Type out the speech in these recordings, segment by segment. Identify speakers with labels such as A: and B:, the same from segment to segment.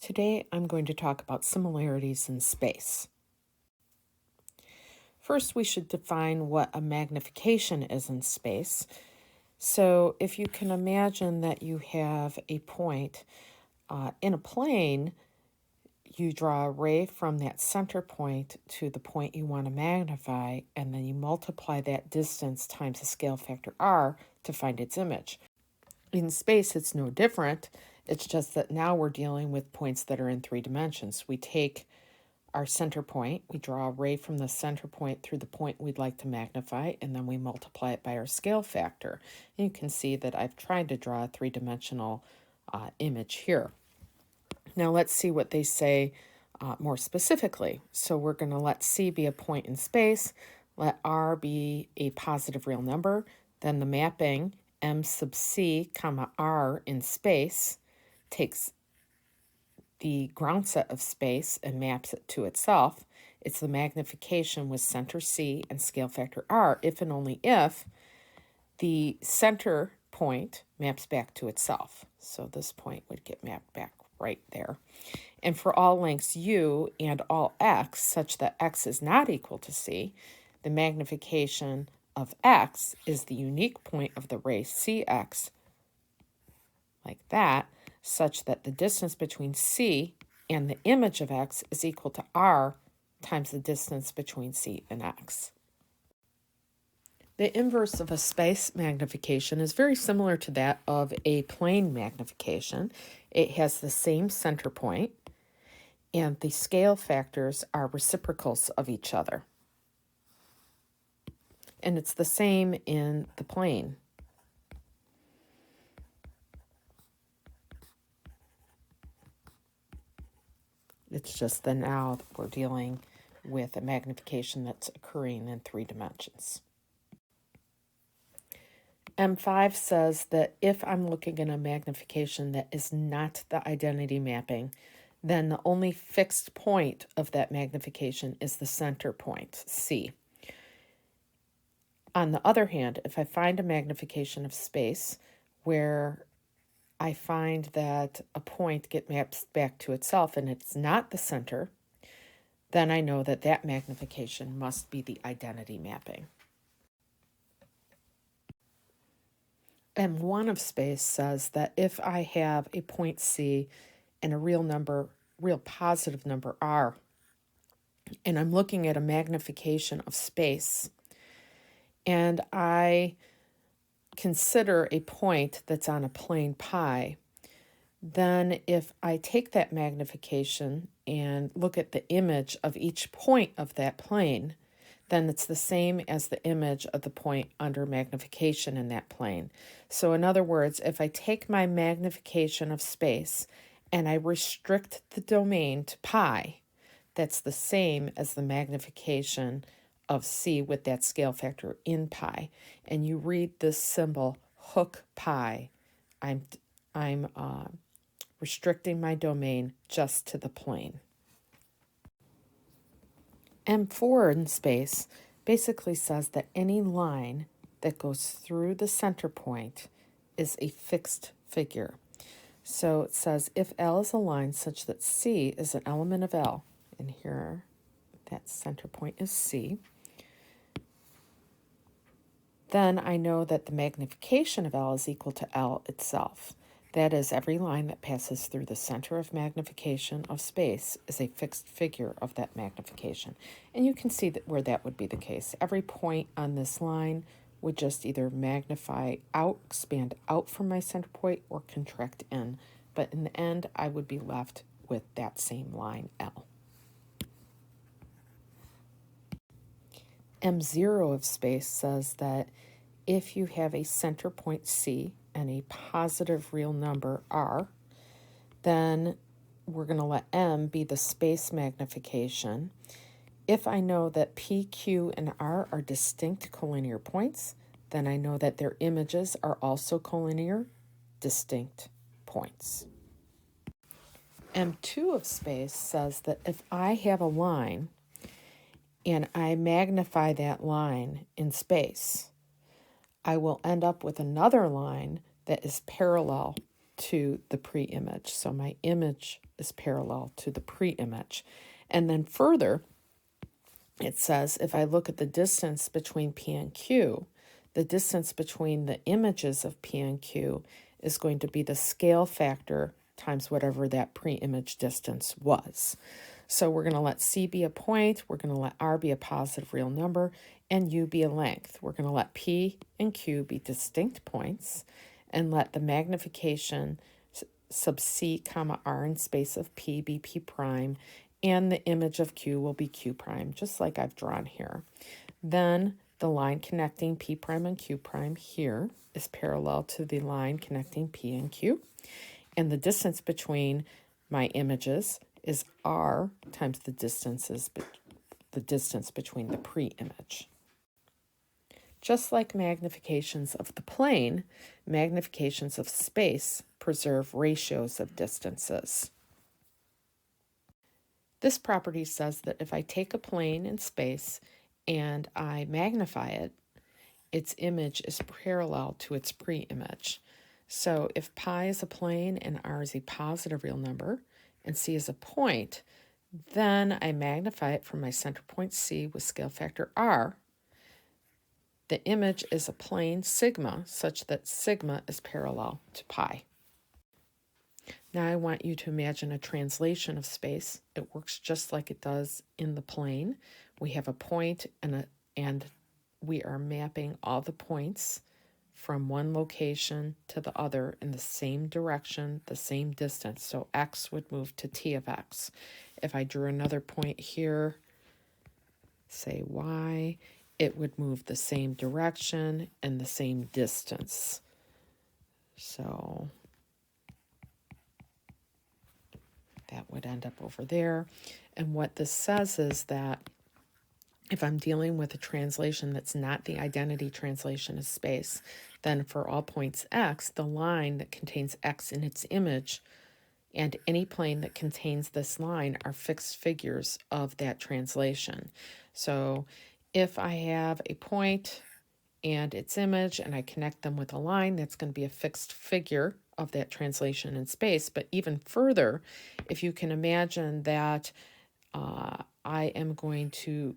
A: Today I'm going to talk about similarities in space. First, we should define what a magnification is in space. So if you can imagine that you have a point in a plane, you draw a ray from that center point to the point you want to magnify, and then you multiply that distance times the scale factor r to find its image. In space, it's no different. It's just that now we're dealing with points that are in 3 dimensions. We take our center point, we draw a ray from the center point through the point we'd like to magnify, and then we multiply it by our scale factor. And you can see that I've tried to draw a 3-dimensional image here. Now let's see what they say more specifically. So we're going to let C be a point in space, let R be a positive real number, then the mapping M sub C comma R in space takes the ground set of space and maps it to itself. It's the magnification with center C and scale factor R if and only if the center point maps back to itself. So this point would get mapped back right there. And for all lengths U and all X, such that X is not equal to C, the magnification of X is the unique point of the ray CX, like that, such that the distance between C and the image of X is equal to R times the distance between C and X. The inverse of a space magnification is very similar to that of a plane magnification. It has the same center point, and the scale factors are reciprocals of each other. And it's the same in the plane. It's just that now we're dealing with a magnification that's occurring in 3 dimensions. M5 says that if I'm looking at a magnification that is not the identity mapping, then the only fixed point of that magnification is the center point, C. On the other hand, if I find a magnification of space where I find that a point gets mapped back to itself and it's not the center, then I know that that magnification must be the identity mapping. M1 of space says that if I have a point C and a real positive number R, and I'm looking at a magnification of space, and I consider a point that's on a plane pi, then if I take that magnification and look at the image of each point of that plane, then it's the same as the image of the point under magnification in that plane. So in other words, if I take my magnification of space and I restrict the domain to pi, that's the same as the magnification of C with that scale factor in pi. And you read this symbol, hook pi. I'm restricting my domain just to the plane. M4 in space basically says that any line that goes through the center point is a fixed figure. So it says if L is a line such that C is an element of L, and here that center point is C, then I know that the magnification of L is equal to L itself. That is, every line that passes through the center of magnification of space is a fixed figure of that magnification. And you can see that where that would be the case. Every point on this line would just either magnify out, expand out from my center point, or contract in. But in the end, I would be left with that same line, L. M0 of space says that if you have a center point C and a positive real number R, then we're going to let M be the space magnification. If I know that P, Q, and R are distinct collinear points, then I know that their images are also collinear, distinct points. M2 of space says that if I have a line and I magnify that line in space, I will end up with another line that is parallel to the pre-image. So my image is parallel to the pre-image. And then further, it says if I look at the distance between P and Q, the distance between the images of P and Q is going to be the scale factor times whatever that pre-image distance was. So we're going to let C be a point, we're going to let R be a positive real number, and U be a length. We're going to let P and Q be distinct points, and let the magnification sub C comma R in space of P be P prime, and the image of Q will be Q prime, just like I've drawn here. Then the line connecting P prime and Q prime here is parallel to the line connecting P and Q. And the distance between my images is R times the distance between the pre-image. Just like magnifications of the plane, magnifications of space preserve ratios of distances. This property says that if I take a plane in space and I magnify it, its image is parallel to its pre-image. So if pi is a plane and r is a positive real number and c is a point, then I magnify it from my center point C with scale factor r. The image is a plane sigma such that sigma is parallel to pi. Now I want you to imagine a translation of space. It works just like it does in the plane. We have a point and we are mapping all the points from one location to the other in the same direction, the same distance. So x would move to t of x. If I drew another point here, say y, it would move the same direction and the same distance. So that would end up over there. And what this says is that if I'm dealing with a translation that's not the identity translation of space, then for all points x, the line that contains x in its image and any plane that contains this line are fixed figures of that translation. So if I have a point and its image and I connect them with a line, that's going to be a fixed figure of that translation in space. But even further, if you can imagine that I am going to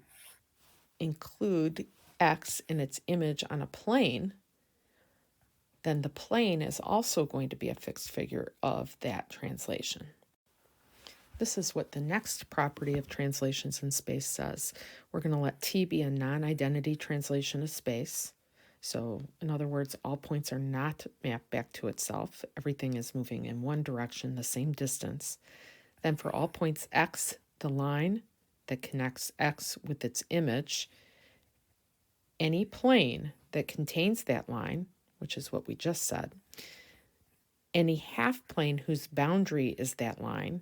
A: include x in its image on a plane, then the plane is also going to be a fixed figure of that translation. This is what the next property of translations in space says. We're going to let t be a non-identity translation of space. So, in other words, all points are not mapped back to itself. Everything is moving in one direction, the same distance. Then for all points x, the line that connects x with its image, any plane that contains that line, which is what we just said, any half plane whose boundary is that line,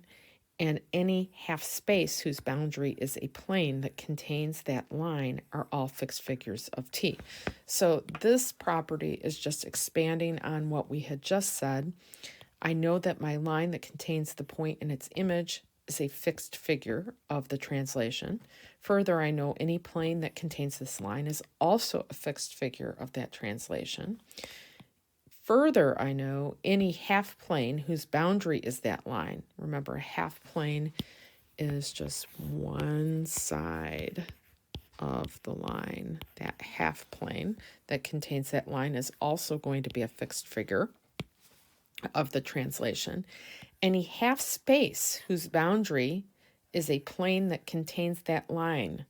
A: and any half space whose boundary is a plane that contains that line are all fixed figures of t. So this property is just expanding on what we had just said. I know that my line that contains the point in its image is a fixed figure of the translation. Further, I know any plane that contains this line is also a fixed figure of that translation. Further, I know any half plane whose boundary is that line. Remember, a half plane is just one side of the line. That half plane that contains that line is also going to be a fixed figure of the translation. Any half space whose boundary is a plane that contains that line.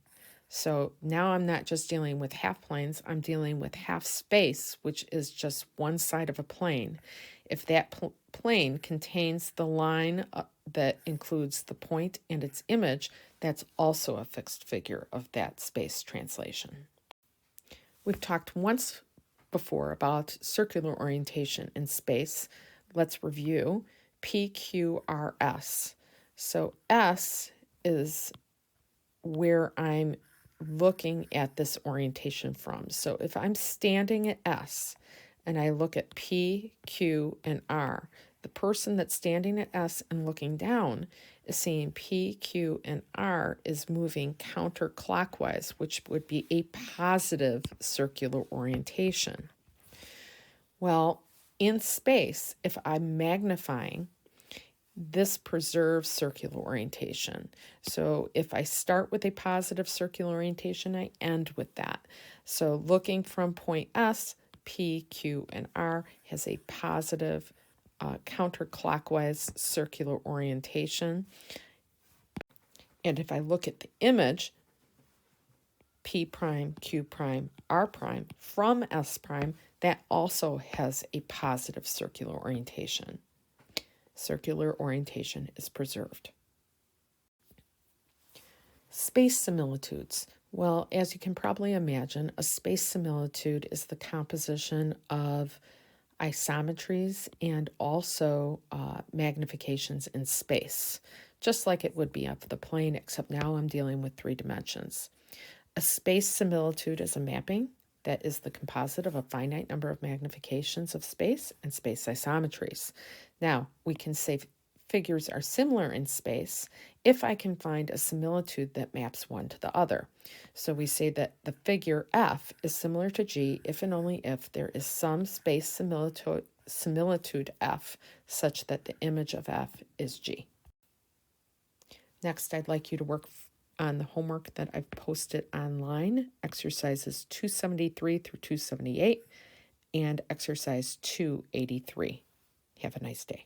A: So now I'm not just dealing with half planes, I'm dealing with half space, which is just one side of a plane. If that plane contains the line that includes the point and its image, that's also a fixed figure of that space translation. We've talked once before about circular orientation in space. Let's review PQRS. So S is where I'm looking at this orientation from. So if I'm standing at S and I look at P, Q, and R, the person that's standing at S and looking down is seeing P, Q, and R is moving counterclockwise, which would be a positive circular orientation. Well, in space, if I'm magnifying, this preserves circular orientation. So if I start with a positive circular orientation, I end with that. So looking from point S, P, Q, and R has a positive counterclockwise circular orientation. And if I look at the image, P prime, Q prime, R prime from S prime, that also has a positive circular orientation. Circular orientation is preserved. Space similitudes. Well, as you can probably imagine, a space similitude is the composition of isometries and also magnifications in space, just like it would be of the plane, except now I'm dealing with 3 dimensions. A space similitude is a mapping that is the composite of a finite number of magnifications of space and space isometries. Now, we can say figures are similar in space if I can find a similitude that maps one to the other. So we say that the figure F is similar to G if and only if there is some space similitude F such that the image of F is G. Next, I'd like you to work on the homework that I've posted online, exercises 273 through 278 and exercise 283. Have a nice day.